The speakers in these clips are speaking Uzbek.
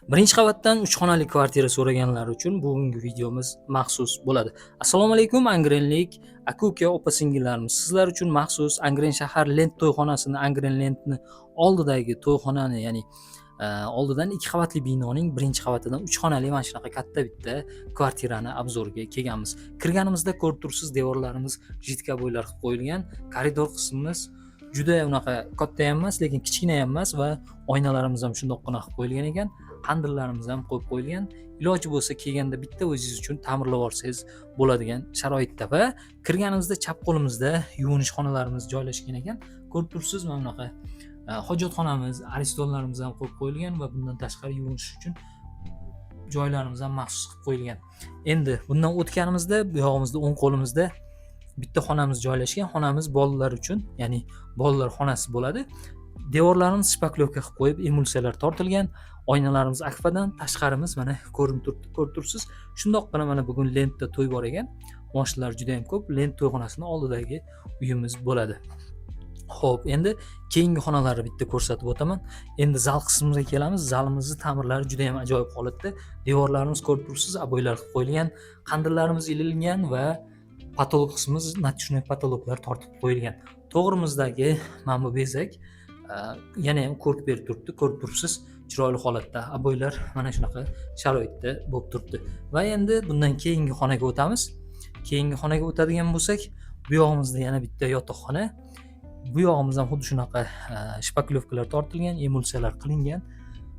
Birinchi qavatdan 3 xonali kvartira so'raganlar uchun bugungi videomiz maxsus bo'ladi. Assalomu alaykum angrenlik aka-uka, opa-singillarimiz. Sizlar uchun maxsus Angren shahar Lent to'yxonasini, Angren Lentni oldidagi to'yxonani, ya'ni oldidan 2 qavatli binoning birinchi qavatidan 3 xonali mana shunaqa katta bitta kvartirani obzorga kelganmiz. Kirganimizda ko'rib turibsiz, devorlarimiz jitka bo'ylar qilib qo'yilgan. Koridor qismimiz juda unaqa katta ham emas, lekin kichkina ham emas va oynalarimiz ham shundoqqina qilib qo'yilgan ekan. Handillarimiz ham qo'yib qo'yilgan. Iloji bo'lsa kelganda bitta o'zingiz uchun ta'mirlab olsangiz bo'ladigan sharoitda va kirganimizda chap qo'limizda yuvinish xonalarimiz joylashgan ekan. Ko'rib turibsiz, mana bunaqa hojatxonamiz, aristonlarimiz ham qo'yib qo'yilgan va bundan tashqari yuvinish uchun joylarimiz ham maxsus qilib qo'yilgan. Endi bundan o'tganimizda bu yog'imizda o'ng qo'limizda bitta xonamiz joylashgan. Xonamiz bolalar uchun, ya'ni bolalar xonasi bo'ladi. Devorlarimiz shpaklovka qilib qo'yib, emulsiyalar tortilgan. Oynalarimiz akfadan, tashqarimiz mana ko'rinib turibdi, ko'rib turibsiz. Shundoqqina mana bugun Lentda to'y bor ekan. Moshlar juda ham ko'p. Lent to'yxonasining oldidagi uyimiz bo'ladi. Xo'p, endi keyingi xonalarni bitta ko'rsatib o'taman. Endi zal qismiga kelamiz. Zalimizni ta'mirlari juda ham ajoyib holatda. Devorlarimiz ko'rib turibsiz, aboylar qilib qo'yilgan, qandillarimiz ilingan va patolog qismimiz natijli patologlar tortib qo'yilgan. To'g'rimizdagi mana bu bezak yana ham ko'rk berib turibdi, ko'rib turibsiz, chiroyli holatda. Aboylar mana shunaqa sharoitda bo'lib turibdi. Va endi bundan keyingi xonaga o'tamiz. Keyingi xonaga o'tadigan bo'lsak, bu yog'imizda yana bitta yotoqxona. Bu yog'imiz ham xuddi shunaqa shpaklovkalar tortilgan, emulsiyalar qilingan.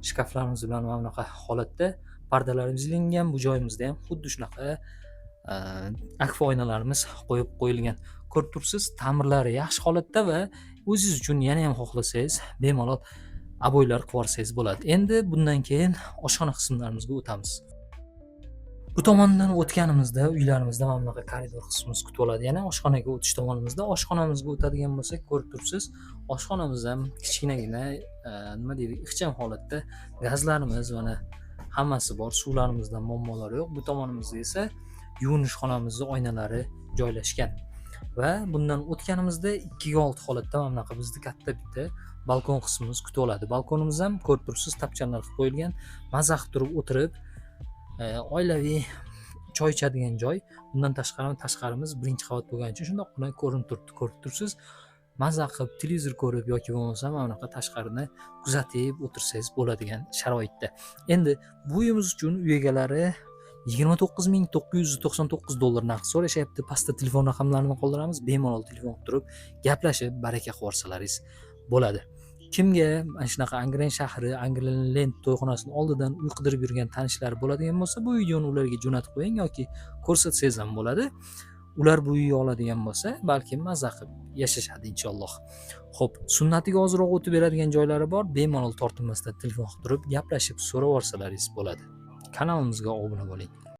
Shkaflarimiz bilan mana bunaqa holatda, pardalarimiz ilingan. Bu joyimizda ham xuddi shunaqa akfa oynalarimiz qo'yib qo'yilgan. Ko'rib turibsiz, ta'mirlari yaxshi holatda va o'zingiz uchun yana ham xohlasangiz bemalol aboylar qilib olsangiz bo'ladi. Endi bundan keyin oshxona qismlarimizga o'tamiz. Bu tomondan o'tganimizda uylarimizda mana bunaqa koridor qismimiz kutib oladi. Yana oshxonaga o'tish tomonimizda oshxonamizga o'tadigan bo'lsak, ko'rib turibsiz, oshxonamiz ham kichkinagina, nima deylik, ixcham holatda. Gazlarimiz mana hammasi bor, suvlarimizdan muammolar yo'q. Bu tomonimizda esa yuvinish xonamizning oynalari joylashgan. Va bundan o'tganimizda 2/6 holatda mana bunaqa bizning katta bitta balkon qismimiz kutib oladi. Balkonimiz ham ko'rib turibsiz, tapchanlar qilib qo'yilgan. Maza qilib turib o'tirib, oilaviy choy ichadigan joy. Bundan tashqarimiz birinchi qavat bo'lgani uchun shundoqqina ko'rinib turibdi, ko'rib turibsiz. Maza qilib televizor ko'rib yoki bo'lmasa mana bunaqa tashqarini kuzatib o'tirsangiz bo'ladigan sharoitda. Endi bu uyimiz uchun uy egalari $29,999 narx so'rashyapti. Pastda telefon raqamlarini qoldiramiz. Bemalol telefon qilib turib, gaplashib, baraka qilib yuborsalaringiz bo'ladi. Kimga mana shunaqa Angren shahri, Angren Lent to'yxonasining oldidan uy qidirib yurgan tanishlari bo'ladigan bo'lsa, bu videoni ularga jo'natib qo'ying yoki ko'rsatsangiz ham bo'ladi. Ular bu uyni oladigan bo'lsa, balki maza qilib yashashadi inshaalloh. Xo'p, sunnatiga ozroq o'tib beradigan joylari bor. Bemalol tortinmasdan telefon qilib turib, gaplashib so'rab olsalaringiz bo'ladi. Kanalimizga obuna bo'ling.